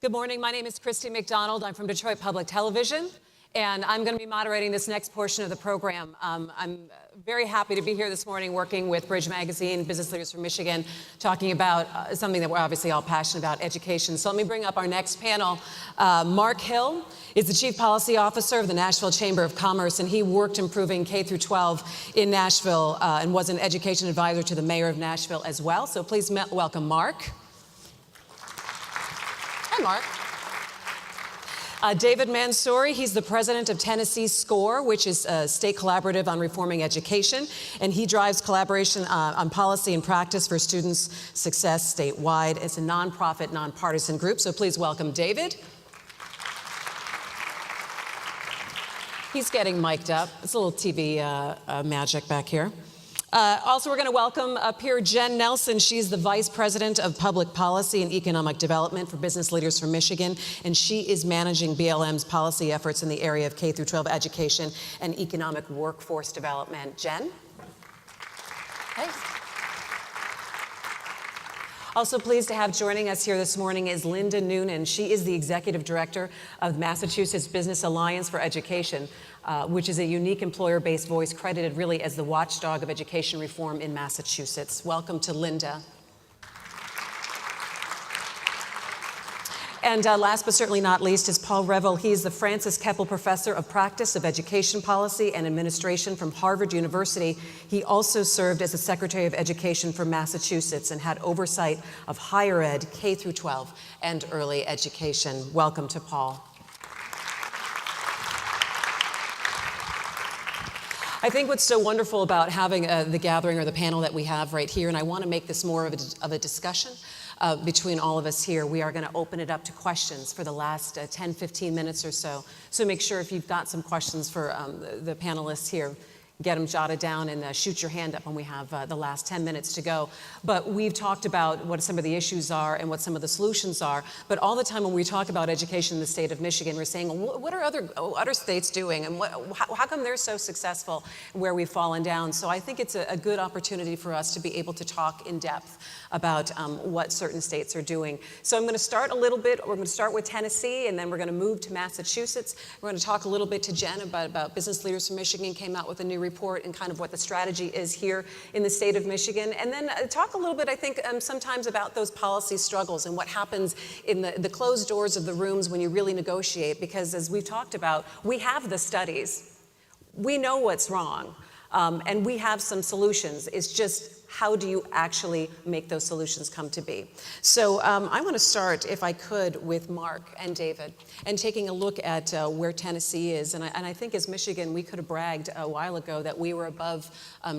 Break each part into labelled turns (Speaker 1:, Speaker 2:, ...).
Speaker 1: Good morning. My name is Christy McDonald. I'm from Detroit Public Television, and I'm going to be moderating this next portion of the program. I'm very happy to be here this morning working with Bridge Magazine, Business Leaders from Michigan, talking about something that we're obviously all passionate about, education. So let me bring up our next panel. Marc Hill is the Chief Policy Officer of the Nashville Chamber of Commerce, and he worked improving K through 12 in Nashville and was an education advisor to the mayor of Nashville as well. So please welcome Marc. Hi, Marc. David Mansouri, he's the president of TennesseeSCORE, which is a state collaborative on reforming education, and he drives collaboration on policy and practice for students' success statewide. It's a nonprofit, nonpartisan group, so please welcome David. He's getting mic'd up. It's a little TV magic back here. Also, we're going to welcome up here Jen Nelson. She's the Vice President of Public Policy and Economic Development for Business Leaders from Michigan, and she is managing BLM's policy efforts in the area of K through 12 education and economic workforce development. Jen? Hey. Also pleased to have joining us here this morning is Linda Noonan. She is the Executive Director of Massachusetts Business Alliance for Education, which is a unique employer-based voice credited really as the watchdog of education reform in Massachusetts. Welcome to Linda. And last but certainly not least is Paul Reville. He's the Francis Keppel Professor of Practice of Education Policy and Administration from Harvard University. He also served as the Secretary of Education for Massachusetts and had oversight of higher ed, K through 12, and early education. Welcome to Paul. I think what's so wonderful about having the gathering or the panel that we have right here, and I want to make this more of a discussion between all of us here. We are going to open it up to questions for the last 10, 15 minutes or so. So make sure if you've got some questions for the panelists here, get them jotted down and shoot your hand up when we have the last 10 minutes to go. But we've talked about what some of the issues are and what some of the solutions are. But all the time when we talk about education in the state of Michigan, we're saying, what are other states doing? And how come they're so successful where we've fallen down? So I think it's a good opportunity for us to be able to talk in depth about what certain states are doing. So I'm going to start a little bit. We're going to start with Tennessee, and then we're going to move to Massachusetts. We're going to talk a little bit to Jen about Business Leaders from Michigan came out with a new report and kind of what the strategy is here in the state of Michigan. And then talk a little bit, I think, sometimes about those policy struggles and what happens in the closed doors of the rooms when you really negotiate. Because as we've talked about, we have the studies. We know what's wrong. And we have some solutions. It's just, how do you actually make those solutions come to be? So I want to start, if I could, with Marc and David, and taking a look at where Tennessee is. And I think as Michigan, we could have bragged a while ago that we were above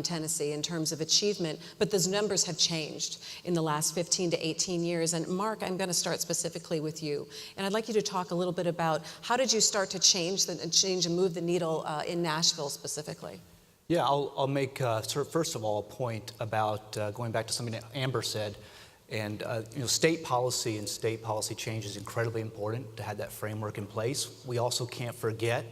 Speaker 1: Tennessee in terms of achievement, but those numbers have changed in the last 15 to 18 years. And Marc, I'm going to start specifically with you. And I'd like you to talk a little bit about how did you start to change and move the needle in Nashville specifically?
Speaker 2: Yeah, I'll make, first of all, a point about going back to something that Amber said. And state policy and state policy change is incredibly important to have that framework in place. We also can't forget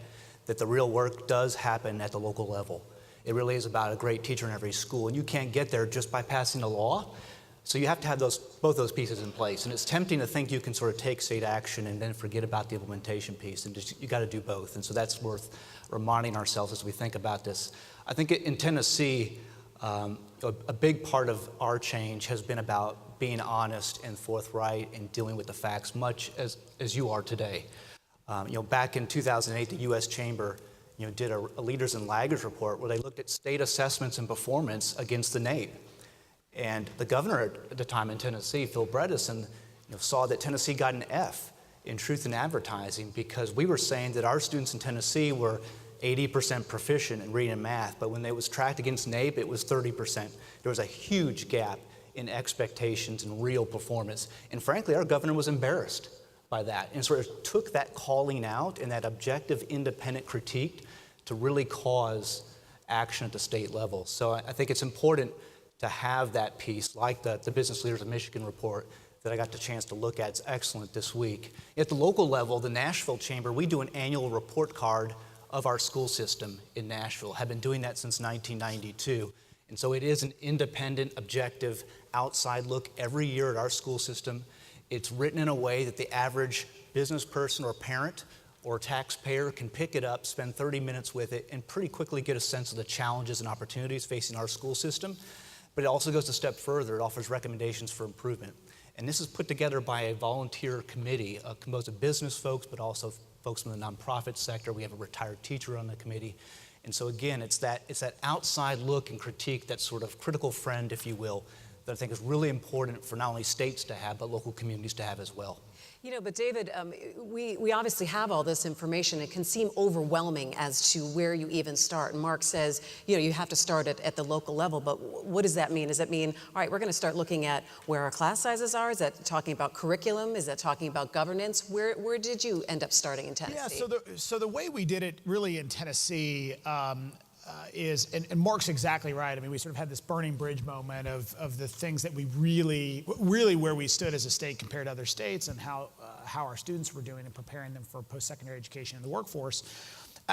Speaker 2: that the real work does happen at the local level. It really is about a great teacher in every school, and you can't get there just by passing a law. So you have to have both those pieces in place. And it's tempting to think you can sort of take state action and then forget about the implementation piece, and you got to do both. And so that's worth reminding ourselves as we think about this. I think in Tennessee, a big part of our change has been about being honest and forthright and dealing with the facts, much as you are today. Back in 2008, the U.S. Chamber did a Leaders and Laggards report where they looked at state assessments and performance against the NAEP. And the governor at the time in Tennessee, Phil Bredesen, saw that Tennessee got an F in truth in advertising because we were saying that our students in Tennessee were 80% proficient in reading and math, but when it was tracked against NAEP, it was 30%. There was a huge gap in expectations and real performance. And frankly, our governor was embarrassed by that and sort of took that calling out and that objective independent critique to really cause action at the state level. So I think it's important to have that piece, like the Business Leaders of Michigan report that I got the chance to look at. It's excellent this week. At the local level, the Nashville Chamber, we do an annual report card of our school system in Nashville. Have been doing that since 1992. And so it is an independent, objective, outside look every year at our school system It's written in a way that the average business person or parent or taxpayer can pick it up, spend 30 minutes with it, and pretty quickly get a sense of the challenges and opportunities facing our school system. But it also goes a step further. It offers recommendations for improvement. And this is put together by a volunteer committee composed of business folks, but also folks from the nonprofit sector. We have a retired teacher on the committee. And so again, it's that outside look and critique, that sort of critical friend, if you will, that I think is really important for not only states to have, but local communities to have as well.
Speaker 1: You know, but David, we obviously have all this information. It can seem overwhelming as to where you even start. And Marc says, you know, you have to start at the local level. But what does that mean? Does that mean, all right, we're going to start looking at where our class sizes are? Is that talking about curriculum? Is that talking about governance? Where did you end up starting in Tennessee?
Speaker 3: Yeah, so the way we did it really in Tennessee is, and Marc's exactly right. I mean, we sort of had this burning bridge moment of the things that we really where we stood as a state compared to other states, and how our students were doing and preparing them for post-secondary education in the workforce.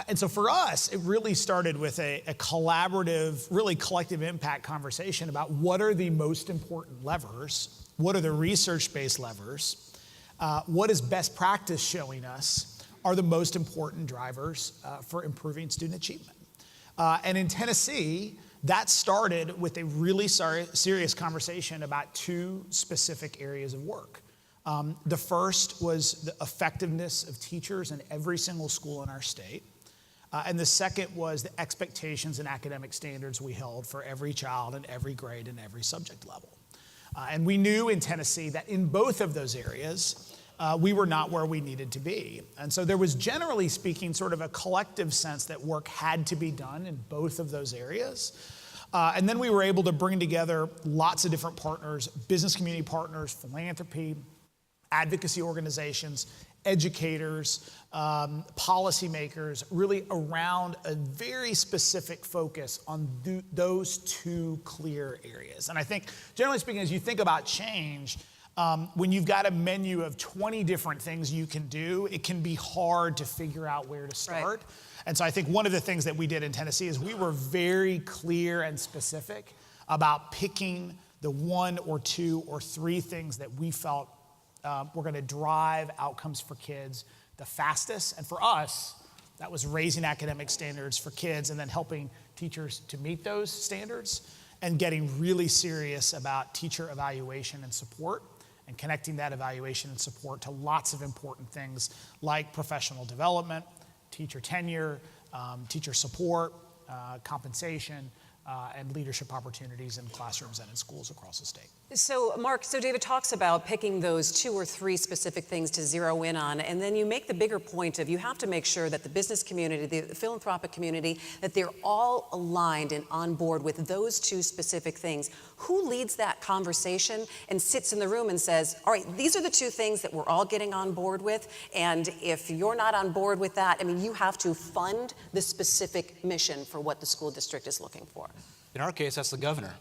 Speaker 3: And so for us, it really started with a collaborative, really collective impact conversation about what are the most important levers, what are the research-based levers, what is best practice showing us are the most important drivers for improving student achievement. And in Tennessee, that started with a really serious conversation about two specific areas of work. The first was the effectiveness of teachers in every single school in our state. And the second was the expectations and academic standards we held for every child in every grade and every subject level. And we knew in Tennessee that in both of those areas, we were not where we needed to be. And so there was, generally speaking, sort of a collective sense that work had to be done in both of those areas. And then we were able to bring together lots of different partners, business community partners, philanthropy, advocacy organizations, educators, policymakers, really around a very specific focus on those two clear areas. And I think, generally speaking, as you think about change, when you've got a menu of 20 different things you can do, it can be hard to figure out where to start. Right. And so I think one of the things that we did in Tennessee is we were very clear and specific about picking the one or two or three things that we felt were going to drive outcomes for kids the fastest. And for us, that was raising academic standards for kids and then helping teachers to meet those standards, and getting really serious about teacher evaluation and support, and connecting that evaluation and support to lots of important things like professional development, teacher tenure, teacher support, compensation, and leadership opportunities in classrooms and in schools across the state.
Speaker 1: So, Marc, David talks about picking those two or three specific things to zero in on, and then you make the bigger point of you have to make sure that the business community, the philanthropic community, that they're all aligned and on board with those two specific things. Who leads that conversation and sits in the room and says, all right, these are the two things that we're all getting on board with, and if you're not on board with that, I mean, you have to fund the specific mission for what the school district is looking for?
Speaker 2: In our case, that's the governor.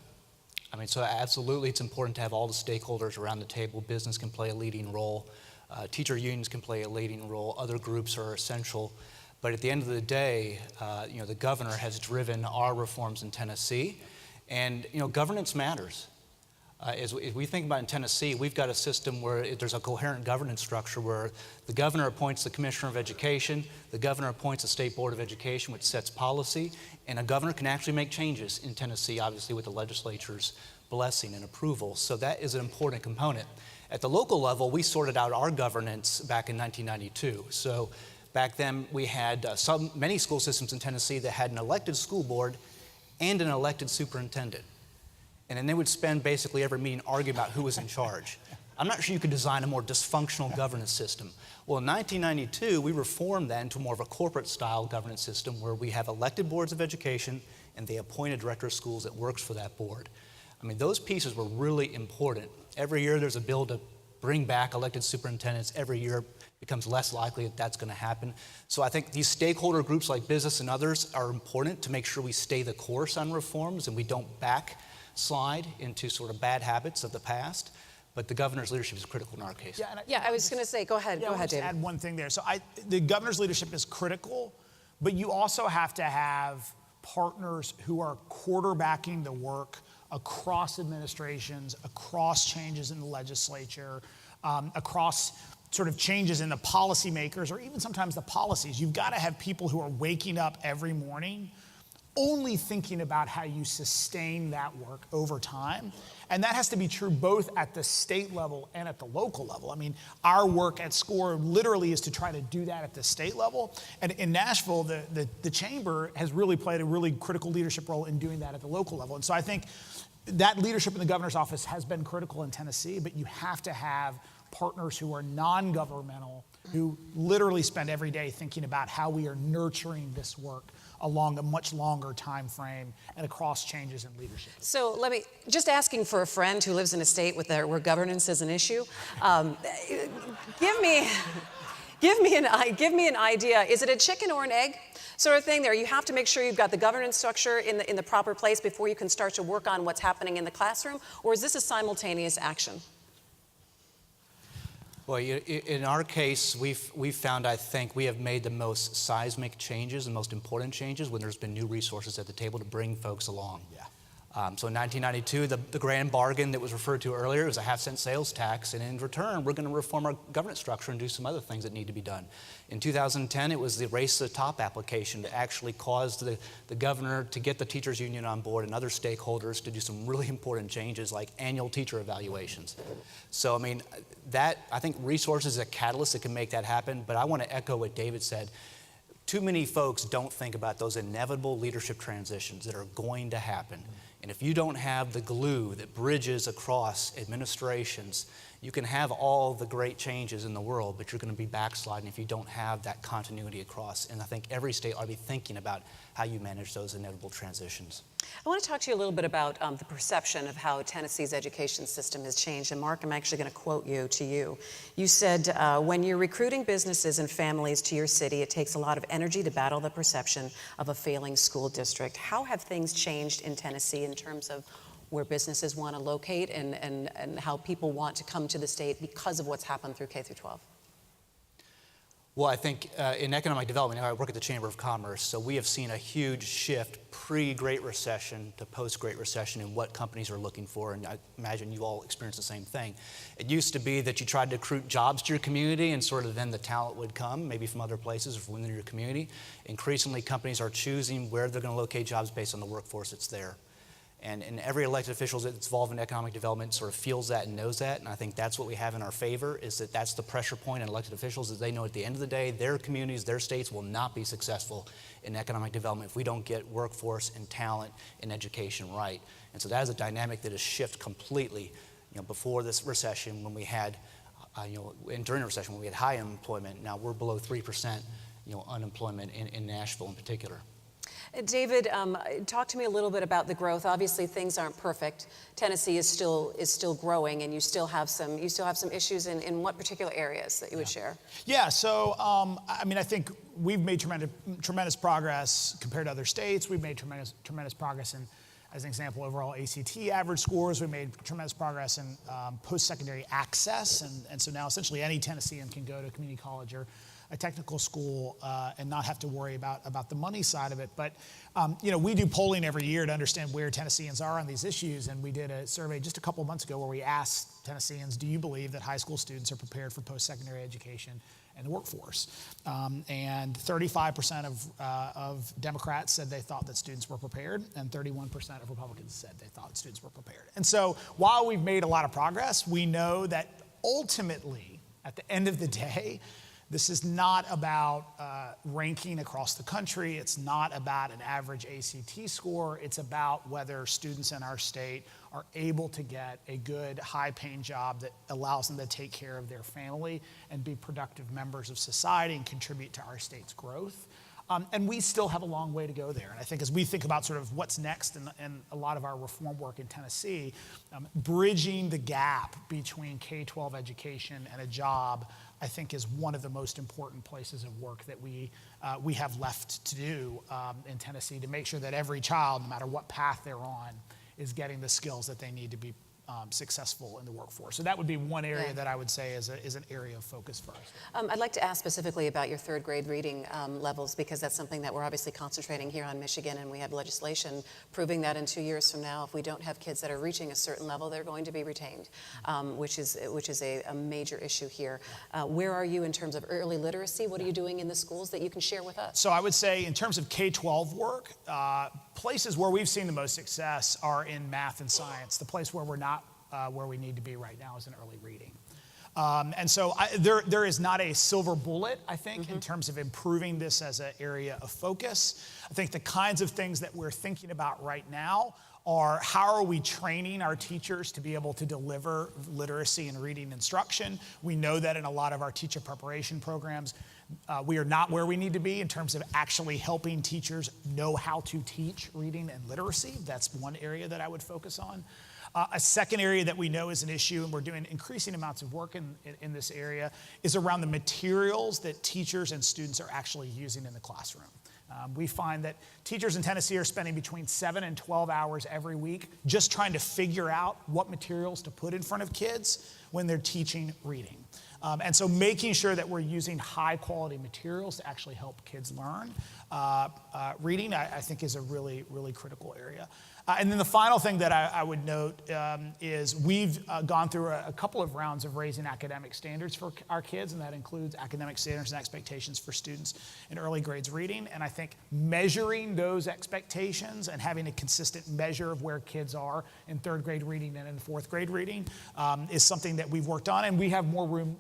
Speaker 2: I mean, so absolutely it's important to have all the stakeholders around the table. Business can play a leading role. Teacher unions can play a leading role. Other groups are essential. But at the end of the day, the governor has driven our reforms in Tennessee. And, governance matters. As we think about in Tennessee, we've got a system where there's a coherent governance structure where the governor appoints the commissioner of education, the governor appoints a state board of education, which sets policy, and a governor can actually make changes in Tennessee, obviously with the legislature's blessing and approval. So that is an important component. At the local level, we sorted out our governance back in 1992. So back then, we had many school systems in Tennessee that had an elected school board and an elected superintendent. And then they would spend basically every meeting arguing about who was in charge. I'm not sure you could design a more dysfunctional governance system. Well, in 1992, we reformed that into more of a corporate-style governance system where we have elected boards of education and they appoint a director of schools that works for that board. I mean, those pieces were really important. Every year there's a bill to bring back elected superintendents. Every year becomes less likely that that's going to happen. So I think these stakeholder groups like business and others are important to make sure we stay the course on reforms and we don't backslide into sort of bad habits of the past. But the governor's leadership is critical in our case.
Speaker 1: I was going to say, go ahead, David.
Speaker 3: Just add one thing there. So the governor's leadership is critical, but you also have to have partners who are quarterbacking the work across administrations, across changes in the legislature, across sort of changes in the policymakers or even sometimes the policies. You've got to have people who are waking up every morning only thinking about how you sustain that work over time. And that has to be true both at the state level and at the local level. I mean, our work at SCORE literally is to try to do that at the state level. And in Nashville, the chamber has really played a really critical leadership role in doing that at the local level. And so I think that leadership in the governor's office has been critical in Tennessee, but you have to have partners who are non-governmental, who literally spend every day thinking about how we are nurturing this work along a much longer time frame and across changes in leadership.
Speaker 1: So let me, just asking for a friend who lives in a state where governance is an issue, give me an idea. Is it a chicken or an egg sort of thing there? You have to make sure you've got the governance structure in the proper place before you can start to work on what's happening in the classroom, or is this a simultaneous action?
Speaker 2: Well, in our case, we've found, I think, we have made the most seismic changes, the most important changes when there's been new resources at the table to bring folks along.
Speaker 3: Yeah.
Speaker 2: So in 1992, the grand bargain that was referred to earlier was a half-cent sales tax, and in return, we're going to reform our governance structure and do some other things that need to be done. In 2010, it was the Race to the Top application that actually caused the governor to get the teachers union on board and other stakeholders to do some really important changes like annual teacher evaluations. So, I mean, I think resources is a catalyst that can make that happen, but I want to echo what David said. Too many folks don't think about those inevitable leadership transitions that are going to happen. And if you don't have the glue that bridges across administrations, you can have all the great changes in the world, but you're going to be backsliding if you don't have that continuity across. And I think every state ought to be thinking about how you manage those inevitable transitions.
Speaker 1: I want to talk to you a little bit about the perception of how Tennessee's education system has changed. And Marc, I'm actually going to quote you. You said, when you're recruiting businesses and families to your city, it takes a lot of energy to battle the perception of a failing school district. How have things changed in Tennessee in terms of where businesses want to locate and how people want to come to the state because of what's happened through K through 12?
Speaker 2: Well, I think in economic development, I work at the Chamber of Commerce, so we have seen a huge shift pre-Great Recession to post-Great Recession in what companies are looking for, and I imagine you all experienced the same thing. It used to be that you tried to recruit jobs to your community and sort of then the talent would come, maybe from other places or from within your community. Increasingly, companies are choosing where they're going to locate jobs based on the workforce that's there. And every elected official that's involved in economic development sort of feels that and knows that. And I think that's what we have in our favor, is that that's the pressure point on elected officials, is they know at the end of the day, their communities, their states will not be successful in economic development if we don't get workforce and talent and education right. And so that is a dynamic that has shifted completely, before this recession when we had, and during the recession when we had high unemployment. Now we're below 3%, unemployment in Nashville in particular.
Speaker 1: David, talk to me a little bit about the growth. Obviously, things aren't perfect. Tennessee is still growing, and you still have some issues in what particular areas that you would share?
Speaker 3: Yeah. So, I think we've made tremendous progress compared to other states. We've made tremendous progress in, as an example, overall ACT average scores. We made tremendous progress in post-secondary access, and so now essentially any Tennessean can go to community college or a technical school and not have to worry about the money side of it. But, we do polling every year to understand where Tennesseans are on these issues. And we did a survey just a couple of months ago where we asked Tennesseans, do you believe that high school students are prepared for post-secondary education and the workforce? And 35% of Democrats said they thought that students were prepared, and 31% of Republicans said they thought students were prepared. And so while we've made a lot of progress, we know that ultimately, at the end of the day, this is not about ranking across the country. It's not about an average ACT score. It's about whether students in our state are able to get a good, high-paying job that allows them to take care of their family and be productive members of society and contribute to our state's growth. And we still have a long way to go there. And I think as we think about sort of what's next in a lot of our reform work in Tennessee, bridging the gap between K-12 education and a job, I think, is one of the most important places of work that we have left to do in Tennessee to make sure that every child, no matter what path they're on, is getting the skills that they need to be successful in the workforce. So that would be one area
Speaker 1: Yeah.
Speaker 3: that I would say is an area of focus for us.
Speaker 1: I'd like to ask specifically about your third grade reading levels, because that's something that we're obviously concentrating here on Michigan, and we have legislation proving that in 2 years from now, if we don't have kids that are reaching a certain level, they're going to be retained, which is a major issue here. Where are you in terms of early literacy? What are you doing in the schools that you can share with us?
Speaker 3: So I would say in terms of K-12 work, places where we've seen the most success are in math and science. The place where we're not where we need to be right now is in early reading. And so there is not a silver bullet, I think, in terms of improving this as an area of focus. I think the kinds of things that we're thinking about right now are how are we training our teachers to be able to deliver literacy and reading instruction. We know that in a lot of our teacher preparation programs, we are not where we need to be in terms of actually helping teachers know how to teach reading and literacy. That's one area that I would focus on. A second area that we know is an issue, and we're doing increasing amounts of work in this area, is around the materials that teachers and students are actually using in the classroom. We find that teachers in Tennessee are spending between 7 and 12 hours every week just trying to figure out what materials to put in front of kids when they're teaching reading. And so making sure that we're using high quality materials to actually help kids learn reading, I think is a really, really critical area. And then the final thing that I would note is we've gone through a couple of rounds of raising academic standards for our kids, and that includes academic standards and expectations for students in early grades reading. And I think measuring those expectations and having a consistent measure of where kids are in third grade reading and in fourth grade reading is something that we've worked on, and we have more room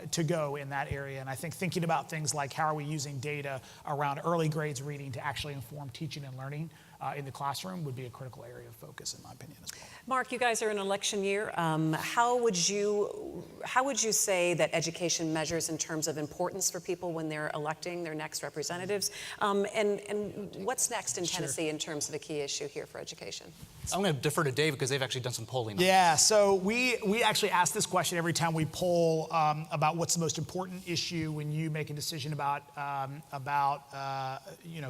Speaker 3: to go in that area. And I think thinking about things like how are we using data around early grades reading to actually inform teaching and learning in the classroom would be a critical area of focus, in my opinion, as well.
Speaker 1: Marc, you guys are in an election year. How would you say that education measures in terms of importance for people when they're electing their next representatives? And what's next in Tennessee in terms of a key issue here for education?
Speaker 2: I'm going to defer to Dave because they've actually done some polling on it.
Speaker 3: Yeah, so we actually ask this question every time we poll about what's the most important issue when you make a decision about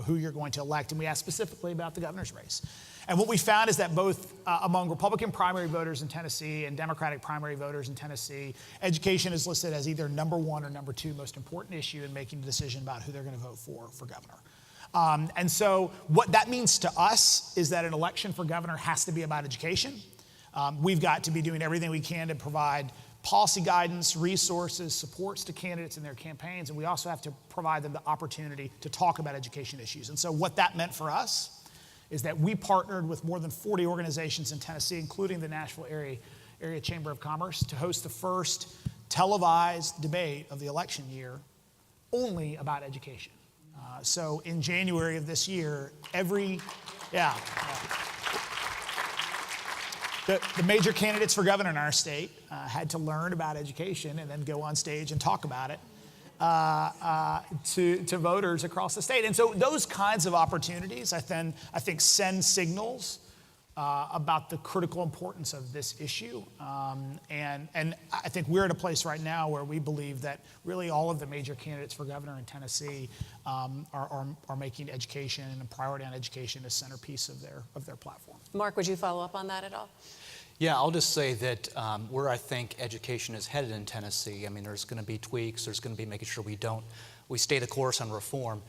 Speaker 3: who you're going to elect, and we ask specifically about the governor's race. And what we found is that both among Republican primary voters in Tennessee and Democratic primary voters in Tennessee, education is listed as either number one or number two most important issue in making a decision about who they're going to vote for governor. And so what that means to us is that an election for governor has to be about education. We've got to be doing everything we can to provide policy guidance, resources, supports to candidates in their campaigns, and we also have to provide them the opportunity to talk about education issues. And so what that meant for us is that we partnered with more than 40 organizations in Tennessee, including the Nashville area Chamber of Commerce, to host the first televised debate of the election year only about education. So in January of this year, the major candidates for governor in our state had to learn about education and then go on stage and talk about it to voters across the state. And so those kinds of opportunities, I think, send signals about the critical importance of this issue. And I think we're at a place right now where we believe that really all of the major candidates for governor in Tennessee are making education and a priority on education a centerpiece of their platform.
Speaker 1: Marc, would you follow up on that at all?
Speaker 2: Yeah, I'll just say that where I think education is headed in Tennessee, I mean, there's going to be tweaks. There's going to be making sure we stay the course on reform.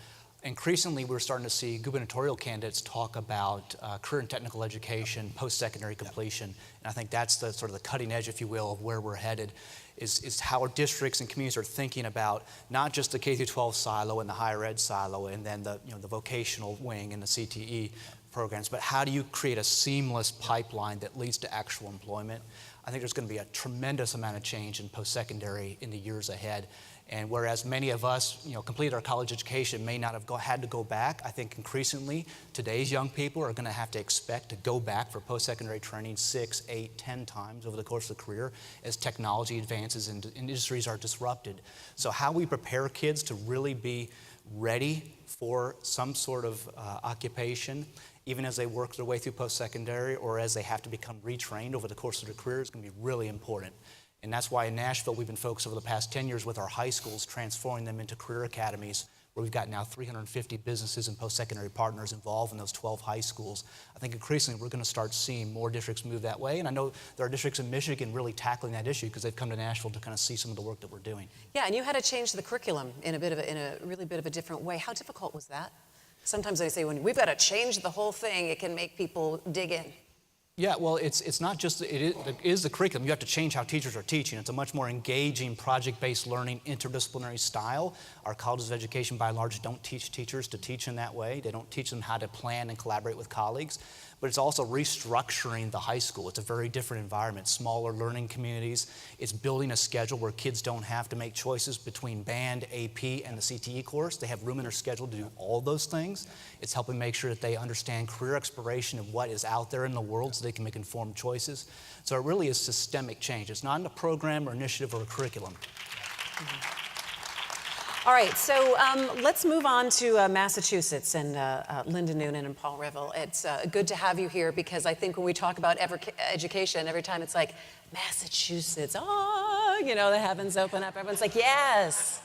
Speaker 2: Increasingly, we're starting to see gubernatorial candidates talk about career and technical education, post-secondary completion, and I think that's the sort of the cutting edge, if you will, of where we're headed, is how our districts and communities are thinking about not just the K-12 silo and the higher ed silo, and then the vocational wing and the CTE programs, but how do you create a seamless pipeline that leads to actual employment? I think there's going to be a tremendous amount of change in post-secondary in the years ahead. And whereas many of us, completed our college education, may not have had to go back, I think increasingly today's young people are going to have to expect to go back for post-secondary training 6, 8, 10 times over the course of the career as technology advances and industries are disrupted. So how we prepare kids to really be ready for some sort of occupation, even as they work their way through post-secondary or as they have to become retrained over the course of their career, is going to be really important. And that's why in Nashville we've been focused over the past 10 years with our high schools, transforming them into career academies where we've got now 350 businesses and post-secondary partners involved in those 12 high schools. I think increasingly we're going to start seeing more districts move that way, and I know there are districts in Michigan really tackling that issue because they've come to Nashville to kind of see some of the work that we're doing.
Speaker 1: Yeah, and you had to change the curriculum in a really bit of a different way. How difficult was that? Sometimes I say when we've got to change the whole thing, it can make people dig in.
Speaker 2: Yeah, well, it's not just, it is the curriculum. You have to change how teachers are teaching. It's a much more engaging, project-based learning, interdisciplinary style. Our colleges of education, by and large, don't teach teachers to teach in that way. They don't teach them how to plan and collaborate with colleagues. But it's also restructuring the high school. It's a very different environment, smaller learning communities. It's building a schedule where kids don't have to make choices between band, AP, and the CTE course. They have room in their schedule to do all those things. It's helping make sure that they understand career exploration and what is out there in the world so they can make informed choices. So it really is systemic change. It's not in a program or initiative or a curriculum.
Speaker 1: Mm-hmm. All right, so let's move on to Massachusetts and Linda Noonan and Paul Reville. It's good to have you here because I think when we talk about education, every time it's like, Massachusetts, oh, you know, the heavens open up. Everyone's like, yes.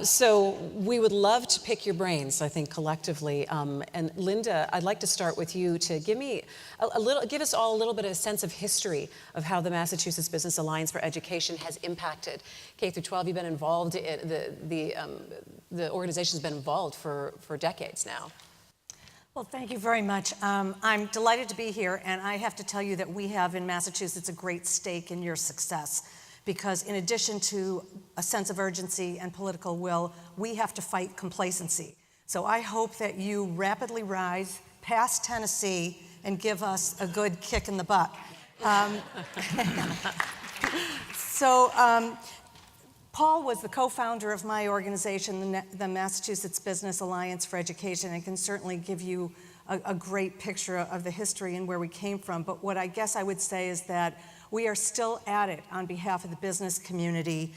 Speaker 1: So we would love to pick your brains, I think, collectively. And Linda, I'd like to start with you to give me give us all a little bit of a sense of history of how the Massachusetts Business Alliance for Education has impacted K through 12. You've been involved in the organization's been involved for decades now.
Speaker 4: Well, thank you very much. I'm delighted to be here, and I have to tell you that we have in Massachusetts a great stake in your success. Because in addition to a sense of urgency and political will, we have to fight complacency. So I hope that you rapidly rise past Tennessee and give us a good kick in the butt. Paul was the co-founder of my organization, the Massachusetts Business Alliance for Education, and can certainly give you a great picture of the history and where we came from. But what I guess I would say is that we are still at it on behalf of the business community.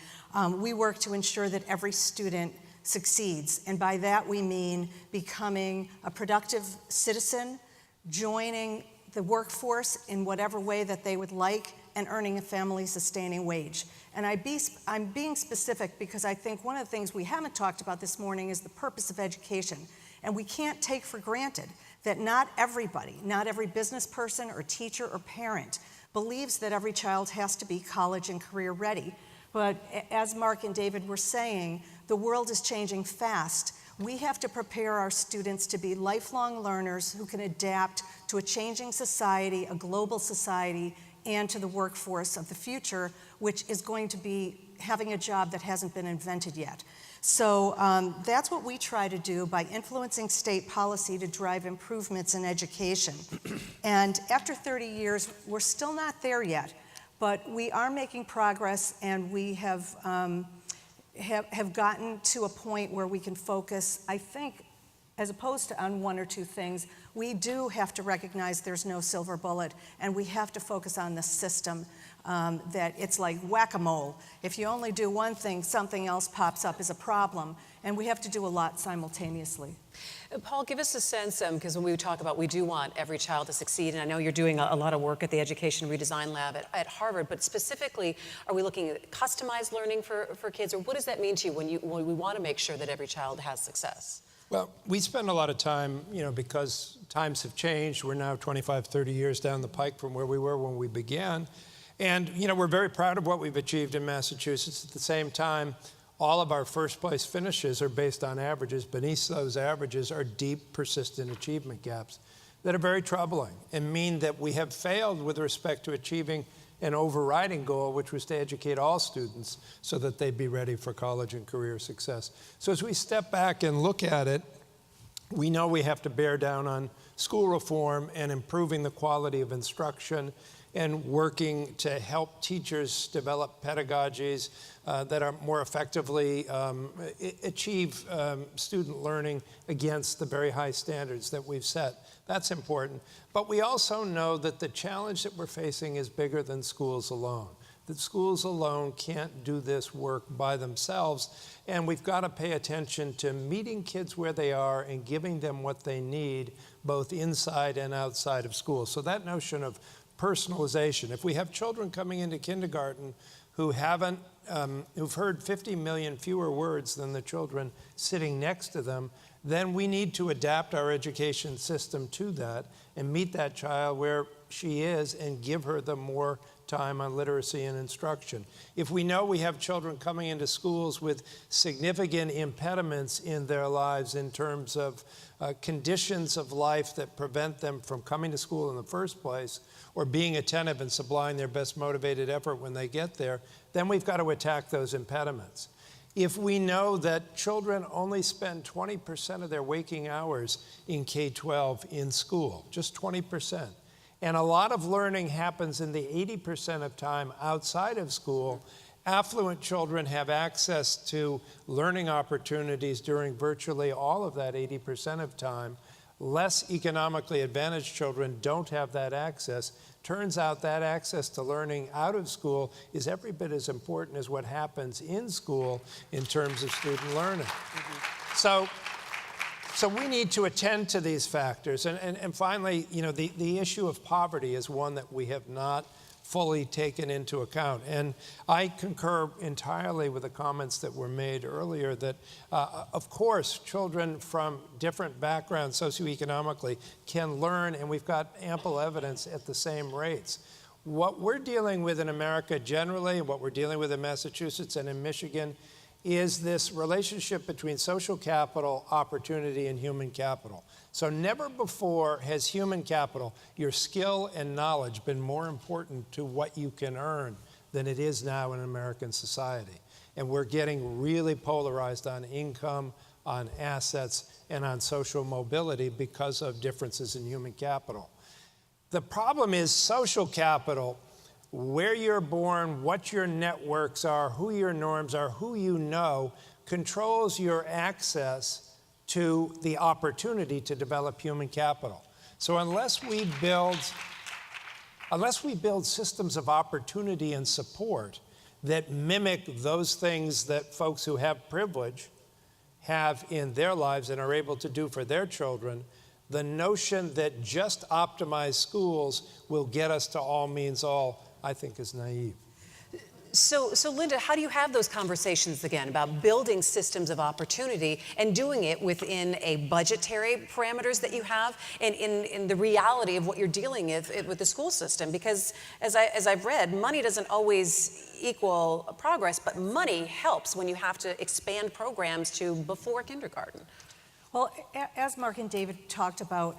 Speaker 4: We work to ensure that every student succeeds. And by that we mean becoming a productive citizen, joining the workforce in whatever way that they would like, and earning a family-sustaining wage. And I'm being specific because I think one of the things we haven't talked about this morning is the purpose of education. And we can't take for granted that not everybody, not every business person or teacher or parent believes that every child has to be college and career ready. But as Marc and David were saying, the world is changing fast. We have to prepare our students to be lifelong learners who can adapt to a changing society, a global society, and to the workforce of the future, which is going to be having a job that hasn't been invented yet. So that's what we try to do by influencing state policy to drive improvements in education. And after 30 years, we're still not there yet, but we are making progress, and we have gotten to a point where we can focus, I think, as opposed to on one or two things. We do have to recognize there's no silver bullet, and we have to focus on the system. That it's like whack-a-mole. If you only do one thing, something else pops up as a problem, and we have to do a lot simultaneously.
Speaker 1: Paul, give us a sense, because when we talk about we do want every child to succeed, and I know you're doing a lot of work at the Education Redesign Lab at Harvard, but specifically, are we looking at customized learning for kids, or what does that mean to you when we want to make sure that every child has success?
Speaker 5: Well, we spend a lot of time, because times have changed. We're now 25, 30 years down the pike from where we were when we began. And, we're very proud of what we've achieved in Massachusetts. At the same time, all of our first place finishes are based on averages. Beneath those averages are deep, persistent achievement gaps that are very troubling and mean that we have failed with respect to achieving an overriding goal, which was to educate all students so that they'd be ready for college and career success. So as we step back and look at it, we know we have to bear down on school reform and improving the quality of instruction and working to help teachers develop pedagogies that are more effectively achieve student learning against the very high standards that we've set. That's important. But we also know that the challenge that we're facing is bigger than schools alone. That schools alone can't do this work by themselves, and we've got to pay attention to meeting kids where they are and giving them what they need, both inside and outside of school. So that notion of personalization. If we have children coming into kindergarten who've heard 50 million fewer words than the children sitting next to them, then we need to adapt our education system to that and meet that child where she is and give her the more time on literacy and instruction. If we know we have children coming into schools with significant impediments in their lives in terms of conditions of life that prevent them from coming to school in the first place or being attentive and supplying their best motivated effort when they get there, then we've got to attack those impediments. If we know that children only spend 20% of their waking hours in K-12 in school, just 20%, and a lot of learning happens in the 80% of time outside of school, affluent children have access to learning opportunities during virtually all of that 80% of time. Less economically advantaged children don't have that access. Turns out that access to learning out of school is every bit as important as what happens in school in terms of student learning. So we need to attend to these factors. And finally, you know, the issue of poverty is one that we have not fully taken into account. And I concur entirely with the comments that were made earlier that, of course, children from different backgrounds socioeconomically can learn, and we've got ample evidence at the same rates. What we're dealing with in America generally, and what we're dealing with in Massachusetts and in Michigan, is this relationship between social capital, opportunity, and human capital. So never before has human capital, your skill and knowledge, been more important to what you can earn than it is now in American society. And we're getting really polarized on income, on assets, and on social mobility because of differences in human capital. The problem is social capital, where you're born, what your networks are, who your norms are, who you know, controls your access to the opportunity to develop human capital. So unless we build systems of opportunity and support that mimic those things that folks who have privilege have in their lives and are able to do for their children, the notion that just optimized schools will get us to all means all, I think, is naive.
Speaker 1: So Linda, how do you have those conversations again about building systems of opportunity and doing it within a budgetary parameters that you have and in the reality of what you're dealing with the school system? Because as I've read, money doesn't always equal progress, but money helps when you have to expand programs to before kindergarten.
Speaker 4: Well, as Marc and David talked about,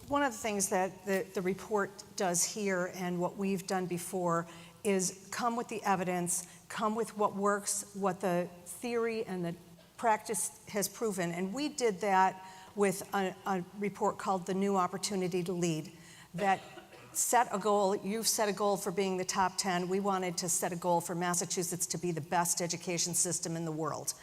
Speaker 4: one of the things that the report does here and what we've done before is come with the evidence, come with what works, what the theory and the practice has proven. And we did that with a report called The New Opportunity to Lead that set a goal. You've set a goal for being the top 10. We wanted to set a goal for Massachusetts to be the best education system in the world.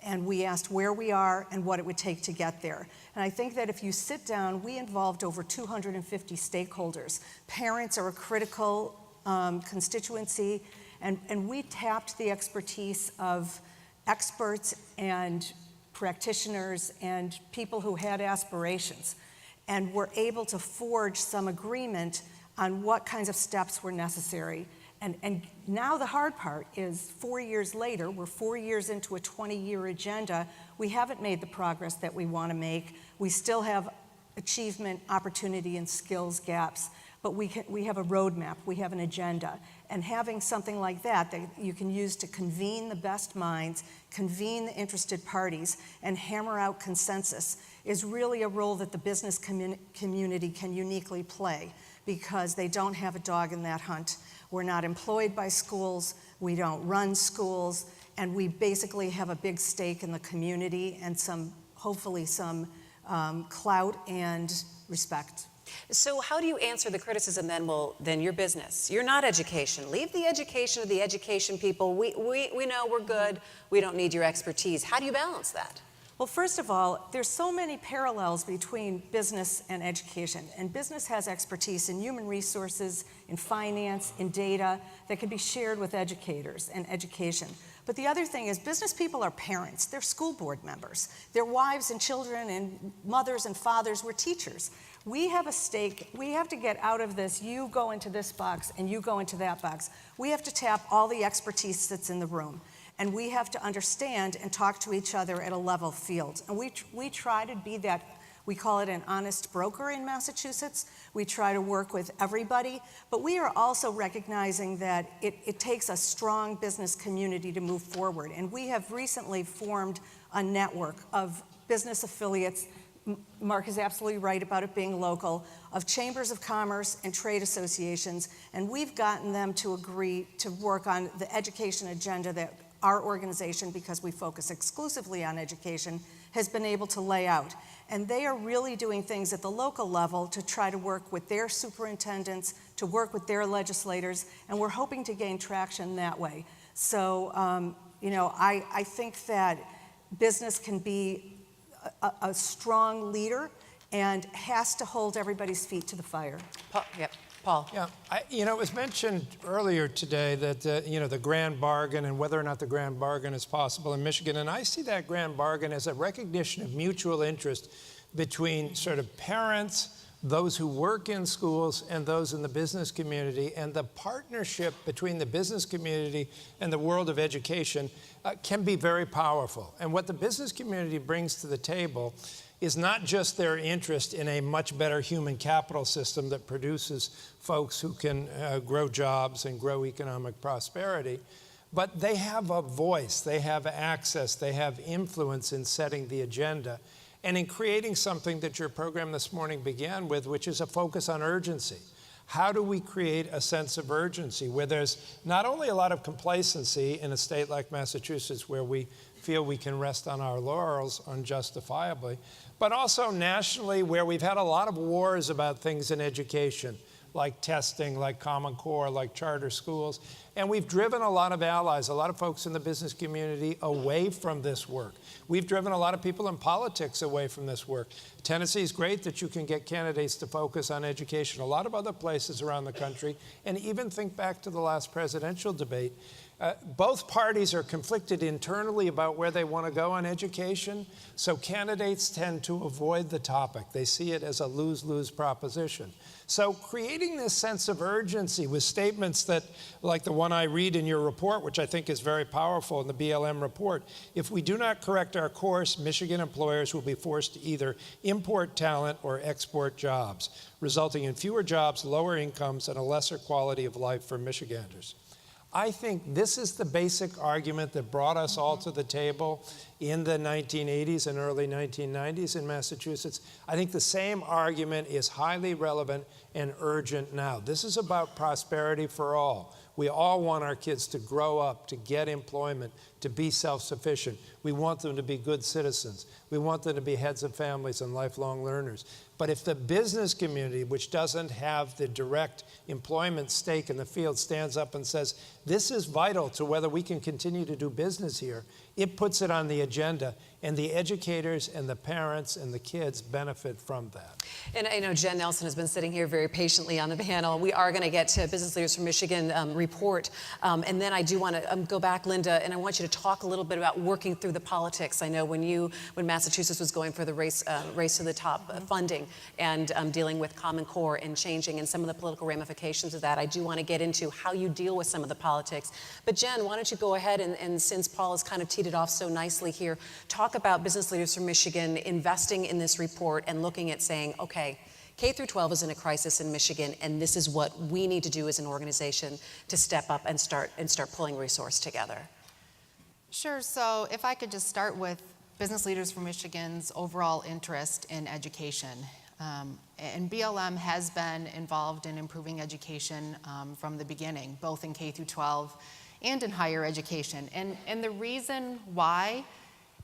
Speaker 4: And we asked where we are and what it would take to get there. And I think that if you sit down, we involved over 250 stakeholders. Parents are a critical constituency, and we tapped the expertise of experts and practitioners and people who had aspirations, and were able to forge some agreement on what kinds of steps were necessary. And now the hard part is 4 years later, we're 4 years into a 20-year agenda, we haven't made the progress that we want to make. We still have achievement, opportunity, and skills gaps, but we have a roadmap, we have an agenda. And having something like that you can use to convene the best minds, convene the interested parties, and hammer out consensus is really a role that the business community can uniquely play, because they don't have a dog in that hunt. We're not employed by schools, we don't run schools, and we basically have a big stake in the community and hopefully some clout and respect.
Speaker 1: So how do you answer the criticism then, well, then your business, you're not education. Leave the education to the education people. We know we're good, we don't need your expertise. How do you balance that?
Speaker 4: Well, first of all, there's so many parallels between business and education. And business has expertise in human resources, in finance, in data, that can be shared with educators and education. But the other thing is business people are parents. They're school board members. Their wives and children and mothers and fathers were teachers. We have a stake. We have to get out of this, you go into this box and you go into that box. We have to tap all the expertise that's in the room. And we have to understand and talk to each other at a level field. And we try to be that, we call it an honest broker in Massachusetts. We try to work with everybody. But we are also recognizing that it takes a strong business community to move forward. And we have recently formed a network of business affiliates. Marc is absolutely right about it being local, of chambers of commerce and trade associations, and we've gotten them to agree to work on the education agenda that our organization, because we focus exclusively on education, has been able to lay out. And they are really doing things at the local level to try to work with their superintendents, to work with their legislators, and we're hoping to gain traction that way. So, I think that business can be a strong leader and has to hold everybody's feet to the fire.
Speaker 1: Paul.
Speaker 5: Yeah, it was mentioned earlier today that, the grand bargain and whether or not the grand bargain is possible in Michigan. And I see that grand bargain as a recognition of mutual interest between sort of parents, those who work in schools, and those in the business community. And the partnership between the business community and the world of education can be very powerful. And what the business community brings to the table is not just their interest in a much better human capital system that produces folks who can grow jobs and grow economic prosperity, but they have a voice, they have access, they have influence in setting the agenda and in creating something that your program this morning began with, which is a focus on urgency. How do we create a sense of urgency where there's not only a lot of complacency in a state like Massachusetts where we feel we can rest on our laurels unjustifiably, but also nationally where we've had a lot of wars about things in education, like testing, like Common Core, like charter schools. And we've driven a lot of allies, a lot of folks in the business community away from this work. We've driven a lot of people in politics away from this work. Tennessee is great that you can get candidates to focus on education. A lot of other places around the country, and even think back to the last presidential debate, both parties are conflicted internally about where they want to go on education, so candidates tend to avoid the topic. They see it as a lose-lose proposition. So creating this sense of urgency with statements that, like the one I read in your report, which I think is very powerful in the BLM report, if we do not correct our course, Michigan employers will be forced to either import talent or export jobs, resulting in fewer jobs, lower incomes, and a lesser quality of life for Michiganders. I think this is the basic argument that brought us all to the table in the 1980s and early 1990s in Massachusetts. I think the same argument is highly relevant and urgent now. This is about prosperity for all. We all want our kids to grow up, to get employment, to be self-sufficient. We want them to be good citizens. We want them to be heads of families and lifelong learners. But if the business community, which doesn't have the direct employment stake in the field, stands up and says, this is vital to whether we can continue to do business here, it puts it on the agenda, and the educators and the parents and the kids benefit from that.
Speaker 1: And I know Jen Nelson has been sitting here very patiently on the panel. We are going to get to Business Leaders from Michigan report. And then I do want to go back, Linda, and I want you to talk a little bit about working through the politics. I know when Massachusetts was going for the race to the top funding and dealing with Common Core and changing and some of the political ramifications of that, I do want to get into how you deal with some of the politics. But Jen, why don't you go ahead and since Paul has kind of teed it off so nicely here, talk about Business Leaders from Michigan investing in this report and looking at saying, okay, K through 12 is in a crisis in Michigan, and this is what we need to do as an organization to step up and start pulling resource together.
Speaker 6: Sure. So if I could just start with Business Leaders from Michigan's overall interest in education. And BLM has been involved in improving education from the beginning, both in K through 12 and in higher education. And the reason why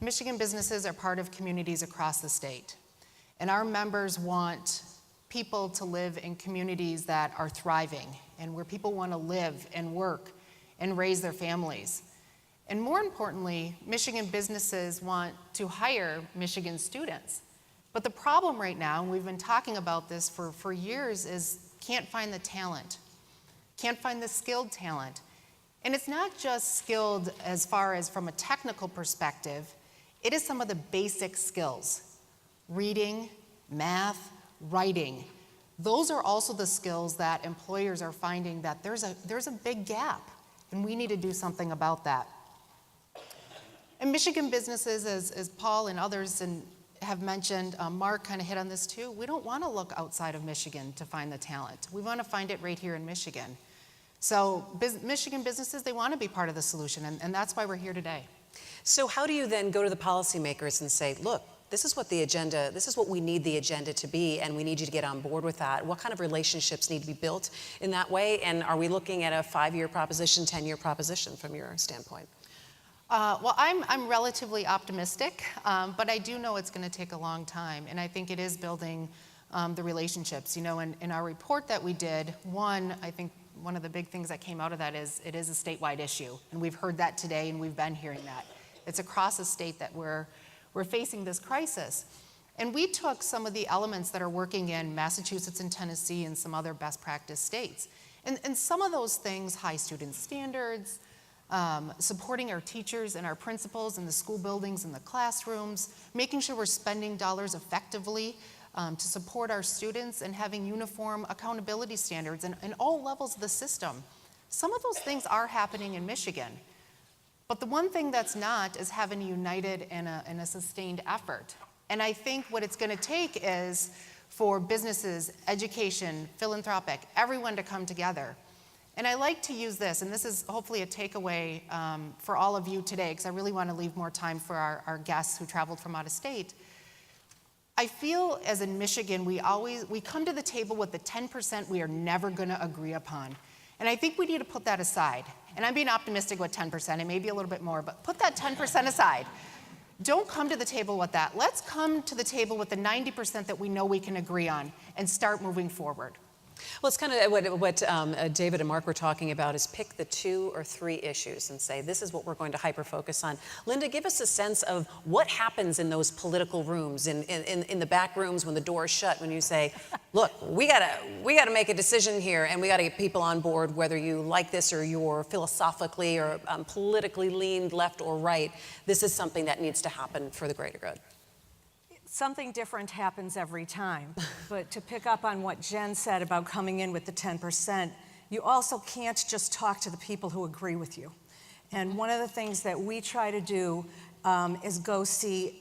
Speaker 6: Michigan businesses are part of communities across the state. And our members want people to live in communities that are thriving and where people want to live and work and raise their families. And more importantly, Michigan businesses want to hire Michigan students. But the problem right now, and we've been talking about this for years, is can't find the talent, can't find the skilled talent. And it's not just skilled as far as from a technical perspective, it is some of the basic skills: reading, math, writing. Those are also the skills that employers are finding that there's a big gap, and we need to do something about that. And Michigan businesses, as Paul and others have mentioned, Marc kind of hit on this too, we don't want to look outside of Michigan to find the talent. We want to find it right here in Michigan. So Michigan businesses, they want to be part of the solution, and that's why we're here today.
Speaker 1: So how do you then go to the policymakers and say, look, this is what we need the agenda to be, and we need you to get on board with that? What kind of relationships need to be built in that way? And are we looking at a 5-year proposition, 10-year proposition from your standpoint?
Speaker 6: Well, I'm relatively optimistic, but I do know it's going to take a long time, and I think it is building the relationships. You know, in our report that we did, I think one of the big things that came out of that is it is a statewide issue, and we've heard that today, and we've been hearing that. It's across the state that we're facing this crisis. And we took some of the elements that are working in Massachusetts and Tennessee and some other best practice states. And some of those things, high student standards, supporting our teachers and our principals in the school buildings and the classrooms, making sure we're spending dollars effectively to support our students, and having uniform accountability standards in all levels of the system. Some of those things are happening in Michigan. But the one thing that's not is having a united and a sustained effort. And I think what it's going to take is for businesses, education, philanthropic, everyone to come together. And I like to use this, and this is hopefully a takeaway for all of you today, because I really want to leave more time for our guests who traveled from out of state. I feel as in Michigan, we come to the table with the 10% we are never going to agree upon. And I think we need to put that aside. And I'm being optimistic with 10%, it may be a little bit more, but put that 10% aside. Don't come to the table with that. Let's come to the table with the 90% that we know we can agree on and start moving forward.
Speaker 1: Well, it's kind of what David and Marc were talking about, is pick the 2 or 3 issues and say, this is what we're going to hyper-focus on. Linda, give us a sense of what happens in those political rooms, in the back rooms when the door is shut, when you say, look, we gotta make a decision here, and we gotta get people on board, whether you like this or you're philosophically or politically leaned left or right. This is something that needs to happen for the greater good.
Speaker 4: Something different happens every time. But to pick up on what Jen said about coming in with the 10%, you also can't just talk to the people who agree with you. And one of the things that we try to do is go see,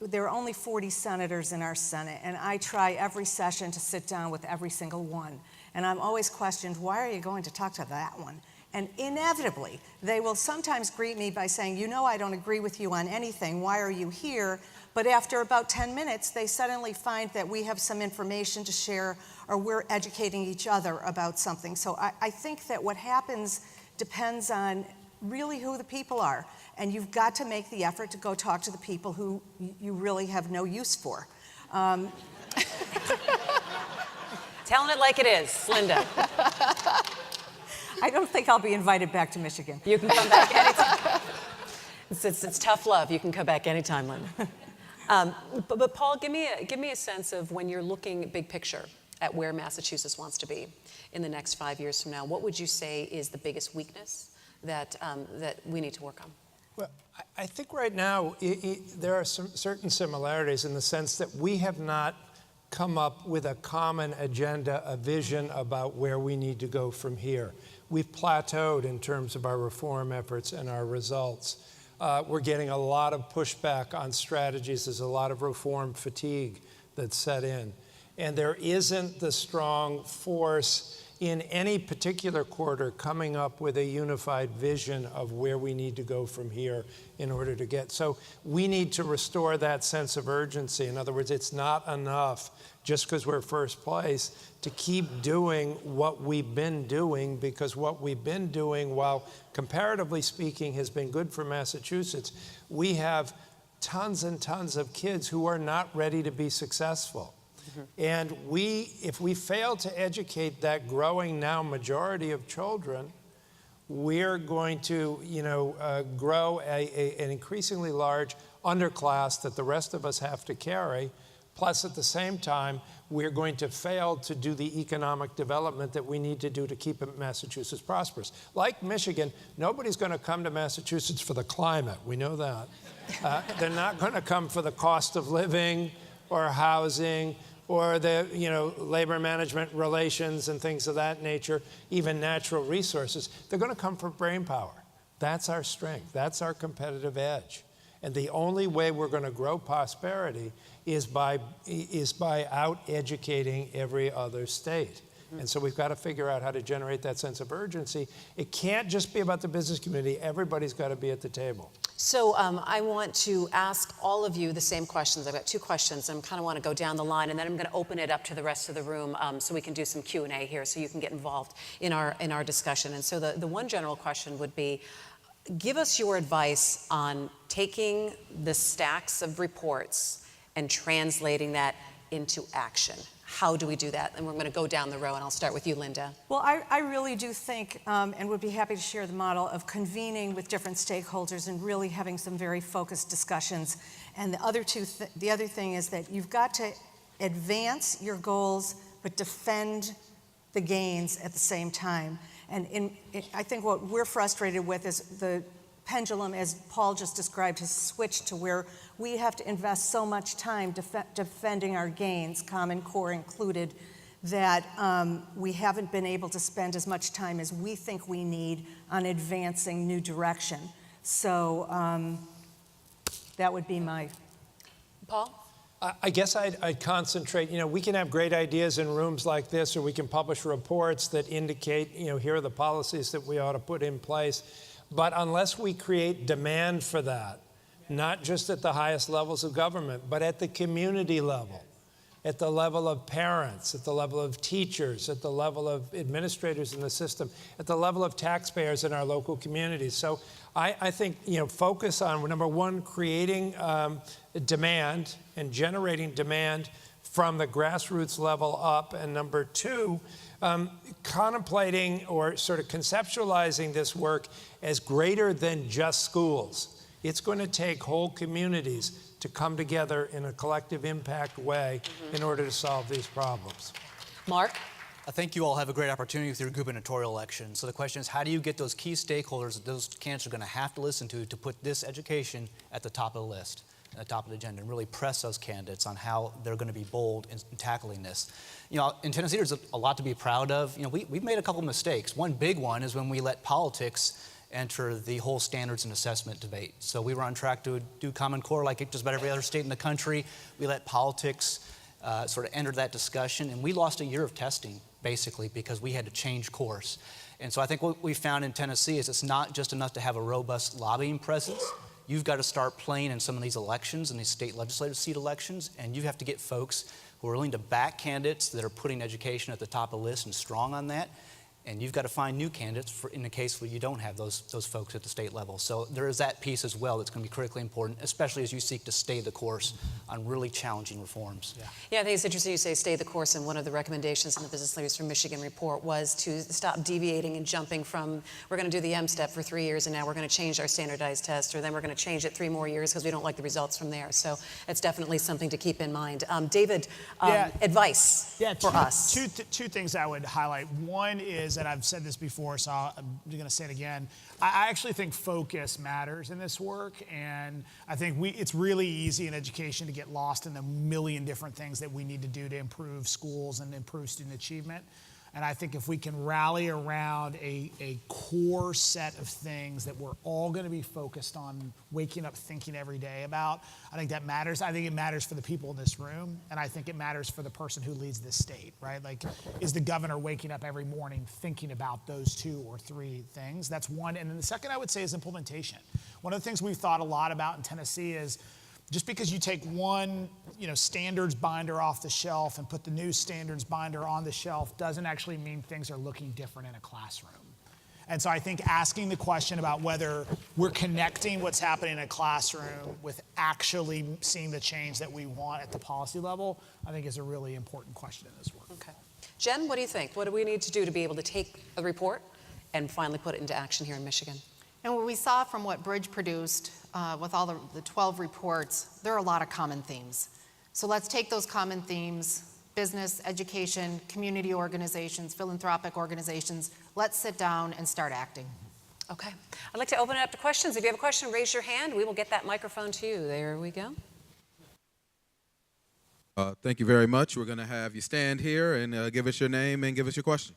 Speaker 4: there are only 40 senators in our Senate, and I try every session to sit down with every single one. And I'm always questioned, why are you going to talk to that one? And inevitably, they will sometimes greet me by saying, you know, I don't agree with you on anything, why are you here? But after about 10 minutes, they suddenly find that we have some information to share, or we're educating each other about something. So I think that what happens depends on really who the people are. And you've got to make the effort to go talk to the people who you really have no use for.
Speaker 1: Telling it like it is, Linda.
Speaker 4: I don't think I'll be invited back to Michigan.
Speaker 1: You can come back anytime. It's tough love. You can come back anytime, Linda. But Paul, give me a sense of, when you're looking big picture at where Massachusetts wants to be in the next 5 years from now, what would you say is the biggest weakness that we need to work on?
Speaker 5: Well, I think right now there are some certain similarities in the sense that we have not come up with a common agenda, a vision about where we need to go from here. We've plateaued in terms of our reform efforts and our results. We're getting a lot of pushback on strategies. There's a lot of reform fatigue that's set in. And there isn't the strong force in any particular quarter coming up with a unified vision of where we need to go from here in order to get. So we need to restore that sense of urgency. In other words, it's not enough just because we're first place to keep doing what we've been doing, because what we've been doing, while comparatively speaking has been good for Massachusetts, we have tons and tons of kids who are not ready to be successful. And if we fail to educate that growing now majority of children, we're going to, grow an increasingly large underclass that the rest of us have to carry. Plus, at the same time, we're going to fail to do the economic development that we need to do to keep Massachusetts prosperous. Like Michigan, nobody's going to come to Massachusetts for the climate. We know that. They're not going to come for the cost of living or housing or the labor management relations and things of that nature, even natural resources, they're going to come from brain power. That's our strength. That's our competitive edge. And the only way we're going to grow prosperity is by out-educating every other state. And so we've got to figure out how to generate that sense of urgency. It can't just be about the business community. Everybody's got to be at the table.
Speaker 1: So I want to ask all of you the same questions. I've got 2 questions. I kind of want to go down the line, and then I'm going to open it up to the rest of the room so we can do some Q&A here so you can get involved in our discussion. And so the one general question would be, give us your advice on taking the stacks of reports and translating that into action. How do we do that? And we're going to go down the row, and I'll start with you, Linda.
Speaker 4: Well, I really do think, and would be happy to share the model of convening with different stakeholders and really having some very focused discussions. And the other thing is that you've got to advance your goals, but defend the gains at the same time. And I think what we're frustrated with is the pendulum, as Paul just described, has switched to where we have to invest so much time defending our gains, Common Core included, that we haven't been able to spend as much time as we think we need on advancing new direction. So that would be my...
Speaker 1: Paul?
Speaker 5: I guess I'd concentrate, we can have great ideas in rooms like this, or we can publish reports that indicate, here are the policies that we ought to put in place. But unless we create demand for that, not just at the highest levels of government, but at the community level, at the level of parents, at the level of teachers, at the level of administrators in the system, at the level of taxpayers in our local communities. So I think, focus on, number one, creating demand and generating demand from the grassroots level up, and number two, contemplating or sort of conceptualizing this work as greater than just schools. It's going to take whole communities to come together in a collective impact way in order to solve these problems.
Speaker 1: Marc?
Speaker 2: I think you all have a great opportunity with your gubernatorial election. So the question is, how do you get those key stakeholders that those candidates are going to have to listen to put this education at the top of the list, at the top of the agenda, and really press those candidates on how they're going to be bold in tackling this? In Tennessee, there's a lot to be proud of. We've made a couple mistakes. One big one is when we let politics enter the whole standards and assessment debate. So we were on track to do Common Core like just about every other state in the country. We let politics sort of enter that discussion, and we lost a year of testing, basically, because we had to change course. And so I think what we found in Tennessee is it's not just enough to have a robust lobbying presence. You've got to start playing in some of these elections, in these state legislative seat elections, and you have to get folks who are willing to back candidates that are putting education at the top of the list and strong on that. And you've got to find new candidates in the case where you don't have those folks at the state level. So there is that piece as well that's going to be critically important, especially as you seek to stay the course on really challenging reforms.
Speaker 1: Yeah, I think it's interesting you say stay the course, and one of the recommendations in the Business Leaders from Michigan report was to stop deviating and jumping from, we're going to do the M-STEP for 3 years, and now we're going to change our standardized test, or then we're going to change it 3 more years because we don't like the results from there. So it's definitely something to keep in mind. David, advice for us.
Speaker 3: Two things I would highlight. One is, and I've said this before, so I'm going to say it again, I actually think focus matters in this work, and I think it's really easy in education to get lost in the million different things that we need to do to improve schools and improve student achievement. And I think if we can rally around a core set of things that we're all going to be focused on waking up thinking every day about, I think that matters. I think it matters for the people in this room, and I think it matters for the person who leads this state, right? Like, is the governor waking up every morning thinking about those 2 or 3 things? That's one. And then the second I would say is implementation. One of the things we've thought a lot about in Tennessee is just because you take one, standards binder off the shelf and put the new standards binder on the shelf doesn't actually mean things are looking different in a classroom. And so I think asking the question about whether we're connecting what's happening in a classroom with actually seeing the change that we want at the policy level, I think is a really important question in this work.
Speaker 1: Okay. Jen, what do you think? What do we need to do to be able to take a report and finally put it into action here in Michigan?
Speaker 6: And what we saw from what Bridge produced with all the 12 reports, there are a lot of common themes. So let's take those common themes, business, education, community organizations, philanthropic organizations, let's sit down and start acting.
Speaker 1: Okay. I'd like to open it up to questions. If you have a question, raise your hand. We will get that microphone to you. There we go.
Speaker 7: Thank you very much. We're going to have you stand here and give us your name and give us your question.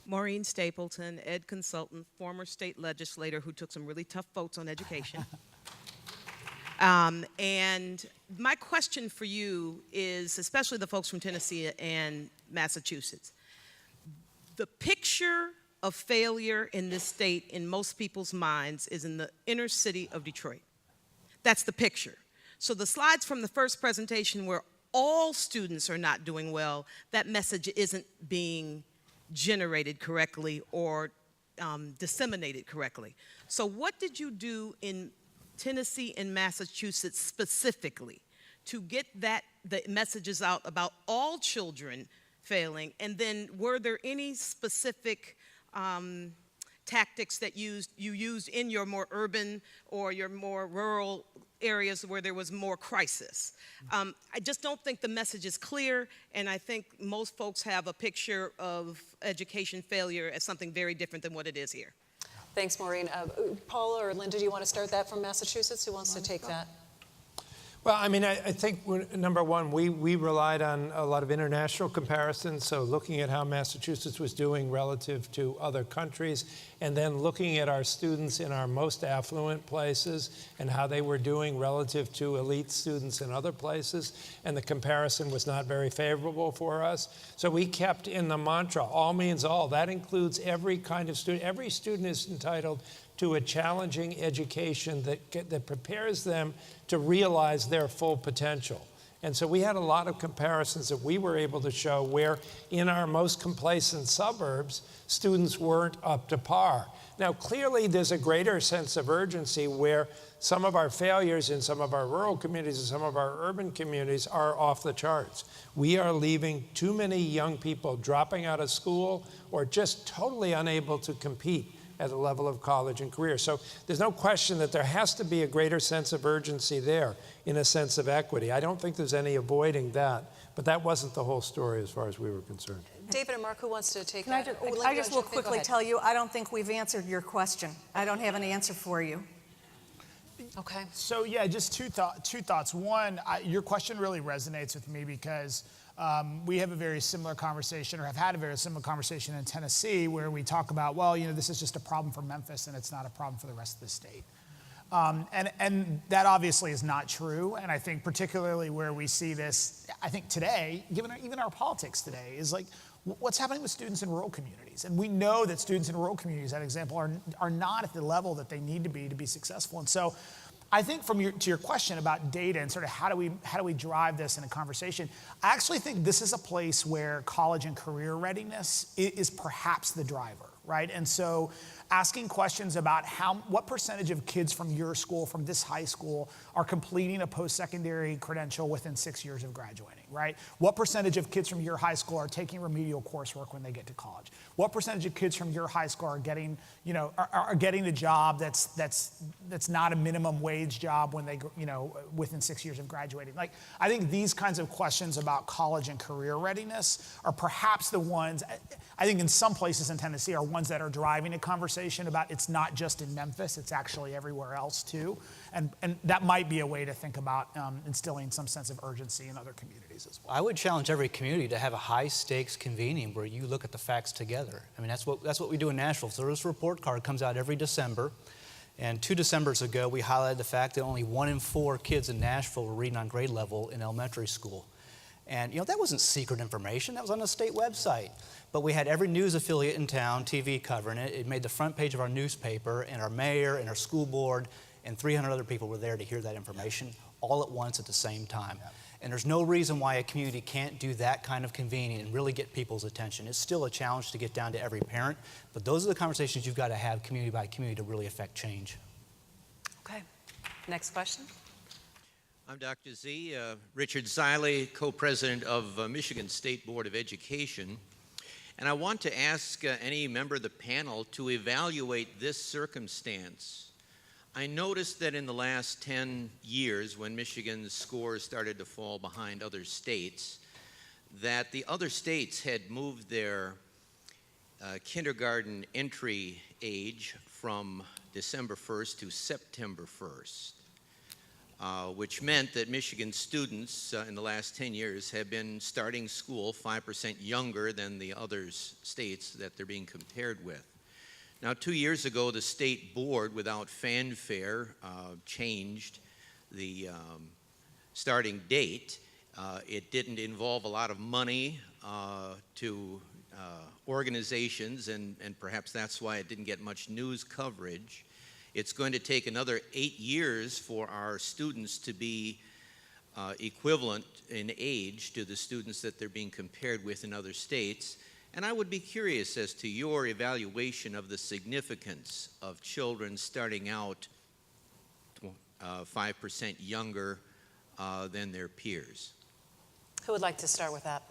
Speaker 8: Maureen Stapleton, ed consultant, former state legislator who took some really tough votes on education. And my question for you is, especially the folks from Tennessee and Massachusetts, the picture of failure in this state in most people's minds is in the inner city of Detroit. That's the picture. So the slides from the first presentation where all students are not doing well, that message isn't being generated correctly or disseminated correctly. So what did you do in Tennessee and Massachusetts specifically to get the messages out about all children failing? And then were there any specific tactics that you used in your more urban or your more rural areas where there was more crisis? I just don't think the message is clear, and I think most folks have a picture of education failure as something very different than what it is here.
Speaker 1: Thanks, Maureen. Paula or Linda, do you want to start that from Massachusetts? Who wants to take that?
Speaker 5: Well, I mean, I think, number one, we relied on a lot of international comparisons, so looking at how Massachusetts was doing relative to other countries, and then looking at our students in our most affluent places and how they were doing relative to elite students in other places, and the comparison was not very favorable for us. So we kept in the mantra, all means all. That includes every kind of student. Every student is entitled to a challenging education that prepares them to realize their full potential. And so we had a lot of comparisons that we were able to show where in our most complacent suburbs, students weren't up to par. Now, clearly there's a greater sense of urgency where some of our failures in some of our rural communities and some of our urban communities are off the charts. We are leaving too many young people dropping out of school or just totally unable to compete at the level of college and career. So there's no question that there has to be a greater sense of urgency there in a sense of equity. I don't think there's any avoiding that, but that wasn't the whole story as far as we were concerned.
Speaker 1: David and Marc, who wants to take
Speaker 4: Can
Speaker 1: that?
Speaker 4: I just will quickly tell you, I don't think we've answered your question. I don't have an answer for you.
Speaker 1: Okay.
Speaker 3: So yeah, just two thoughts. One, your question really resonates with me because we have a very similar conversation, or have had a very similar conversation in Tennessee, where we talk about, well, this is just a problem for Memphis, and it's not a problem for the rest of the state. And that obviously is not true. And I think particularly where we see this, I think today, given even our politics today, is like what's happening with students in rural communities. And we know that students in rural communities, that example, are not at the level that they need to be successful. And so I think to your question about data and sort of how do we drive this in a conversation, I actually think this is a place where college and career readiness is perhaps the driver, right? And so asking questions about what percentage of kids from your school, from this high school, are completing a post-secondary credential within 6 years of graduating, right? What percentage of kids from your high school are taking remedial coursework when they get to college? What percentage of kids from your high school are getting, are getting a job that's not a minimum wage job when they, within 6 years of graduating? Like, I think these kinds of questions about college and career readiness are perhaps the ones, I think in some places in Tennessee, are ones that are driving a conversation about it's not just in Memphis, it's actually everywhere else too. And that might be a way to think about instilling some sense of urgency in other communities as well.
Speaker 2: I would challenge every community to have a high-stakes convening where you look at the facts together. I mean, that's what we do in Nashville. So this report card comes out every December. And 2 Decembers ago, we highlighted the fact that only 1 in 4 kids in Nashville were reading on grade level in elementary school. And, that wasn't secret information. That was on the state website. But we had every news affiliate in town, TV, covering it. It made the front page of our newspaper, and our mayor and our school board and 300 other people were there to hear that information all at once at the same time. Yeah. And there's no reason why a community can't do that kind of convening and really get people's attention. It's still a challenge to get down to every parent, but those are the conversations you've got to have community by community to really affect change.
Speaker 1: Okay. Next question.
Speaker 9: I'm Dr. Z, Richard Ziley, co-president of Michigan State Board of Education. And I want to ask any member of the panel to evaluate this circumstance. I noticed that in the last 10 years, when Michigan's scores started to fall behind other states, that the other states had moved their kindergarten entry age from December 1st to September 1st. which meant that Michigan students in the last 10 years have been starting school 5% younger than the other states that they're being compared with. Now, 2 years ago, the state board, without fanfare, changed the starting date. It didn't involve a lot of money to organizations, and perhaps that's why it didn't get much news coverage. It's going to take another 8 years for our students to be equivalent in age to the students that they're being compared with in other states. And I would be curious as to your evaluation of the significance of children starting out 5% younger than their peers.
Speaker 1: Who would like to start with that?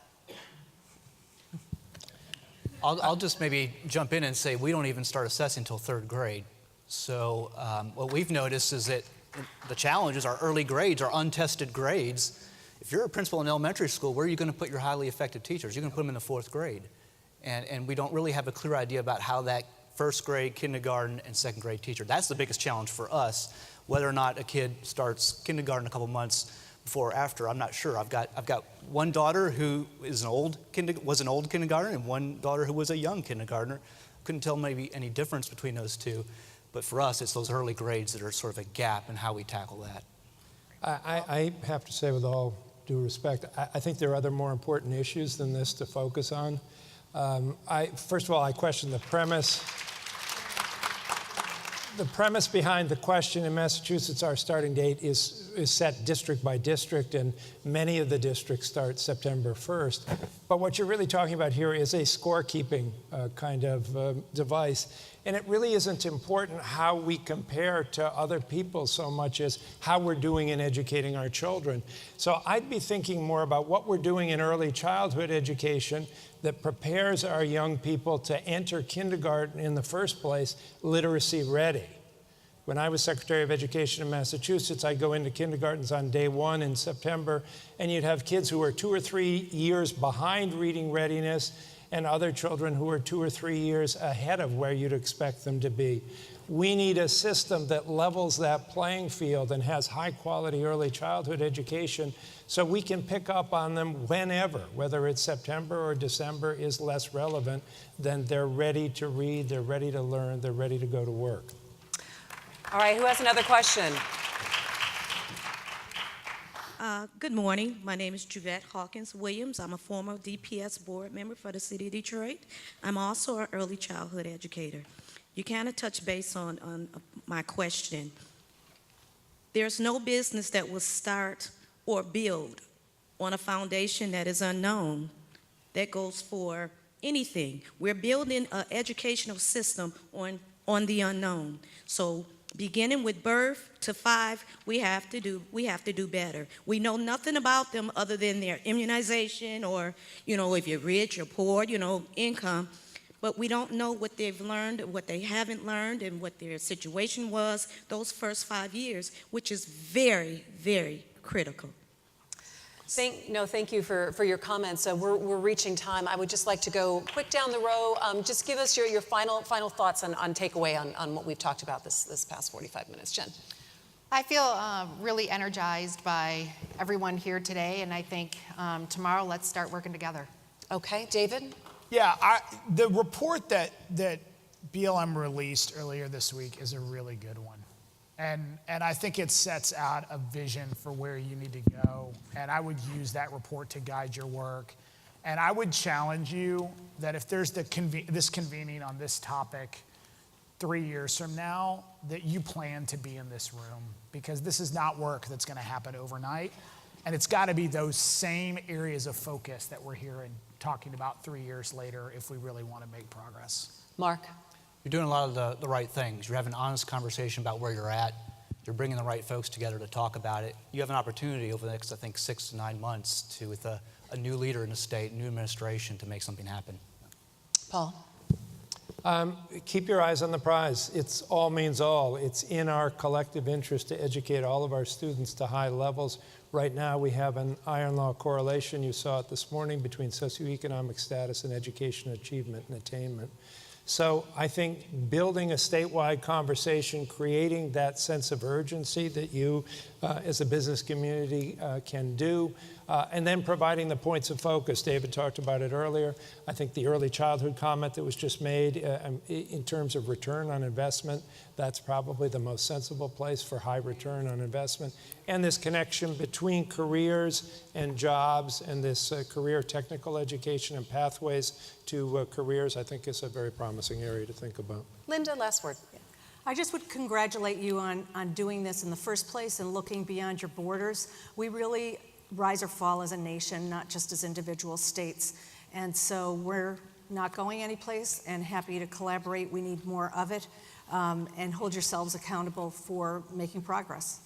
Speaker 2: I'll just maybe jump in and say we don't even start assessing until 3rd grade. So what we've noticed is that the challenge is our early grades, our untested grades. If you're a principal in elementary school, where are you going to put your highly effective teachers? You're going to put them in the 4th grade. And we don't really have a clear idea about how that 1st grade, kindergarten, and 2nd grade teacher. That's the biggest challenge for us. Whether or not a kid starts kindergarten a couple months before or after, I'm not sure. I've got one daughter who was an old kindergartner and one daughter who was a young kindergartner. Couldn't tell maybe any difference between those two. But for us, it's those early grades that are sort of a gap in how we tackle that.
Speaker 5: I have to say, with all due respect, I think there are other more important issues than this to focus on. First of all, I question the premise. The premise behind the question in Massachusetts, our starting date is set district by district, and many of the districts start September 1st. But what you're really talking about here is a scorekeeping kind of device. And it really isn't important how we compare to other people so much as how we're doing in educating our children. So I'd be thinking more about what we're doing in early childhood education that prepares our young people to enter kindergarten in the first place, literacy ready. When I was Secretary of Education in Massachusetts, I'd go into kindergartens on day 1 in September, and you'd have kids who were 2 or 3 years behind reading readiness and other children who are 2 or 3 years ahead of where you'd expect them to be. We need a system that levels that playing field and has high quality early childhood education so we can pick up on them whenever, whether it's September or December is less relevant than they're ready to read, they're ready to learn, they're ready to go to work.
Speaker 1: All right, who has another question?
Speaker 10: Good morning. My name is Juvette Hawkins Williams. I'm a former DPS board member for the city of Detroit. I'm also an early childhood educator. You kind of touched base on my question. There's no business that will start or build on a foundation that is unknown. That goes for anything. We're building an educational system on the unknown. So beginning with birth to 5, we have to do better. We know nothing about them other than their immunization or, if you're rich or poor, income. But we don't know what they've learned, what they haven't learned, and what their situation was those first 5 years, which is very, very critical.
Speaker 1: Thank you for your comments. We're reaching time. I would just like to go quick down the row. Just give us your final thoughts on takeaway on what we've talked about this past 45 minutes. Jen.
Speaker 6: I feel really energized by everyone here today, and I think tomorrow let's start working together.
Speaker 1: Okay, David?
Speaker 3: Yeah, the report that BLM released earlier this week is a really good one. And I think it sets out a vision for where you need to go. And I would use that report to guide your work. And I would challenge you that if there's this convening on this topic 3 years from now, that you plan to be in this room. Because this is not work that's going to happen overnight. And it's got to be those same areas of focus that we're here and talking about 3 years later if we really want to make progress.
Speaker 1: Marc?
Speaker 2: You're doing a lot of the right things. You're having an honest conversation about where you're at. You're bringing the right folks together to talk about it. You have an opportunity over the next, I think, 6 to 9 months with a new leader in the state, new administration, to make something happen.
Speaker 1: Paul?
Speaker 5: Keep your eyes on the prize. It's all means all. It's in our collective interest to educate all of our students to high levels. Right now, we have an iron law correlation. You saw it this morning between socioeconomic status and education achievement and attainment. So I think building a statewide conversation, creating that sense of urgency that you as a business community can do, and then providing the points of focus. David talked about it earlier. I think the early childhood comment that was just made in terms of return on investment, that's probably the most sensible place for high return on investment. And this connection between careers and jobs and this career technical education and pathways to careers, I think is a very promising area to think about.
Speaker 1: Linda, last word.
Speaker 4: I just would congratulate you on doing this in the first place and looking beyond your borders. We really rise or fall as a nation, not just as individual states. And so we're not going anyplace and happy to collaborate. We need more of it, and hold yourselves accountable for making progress.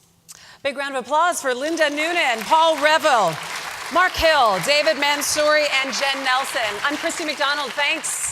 Speaker 1: Big round of applause for Linda Noonan, Paul Reville, Marc Hill, David Mansouri, and Jen Nelson. I'm Christy McDonald. Thanks.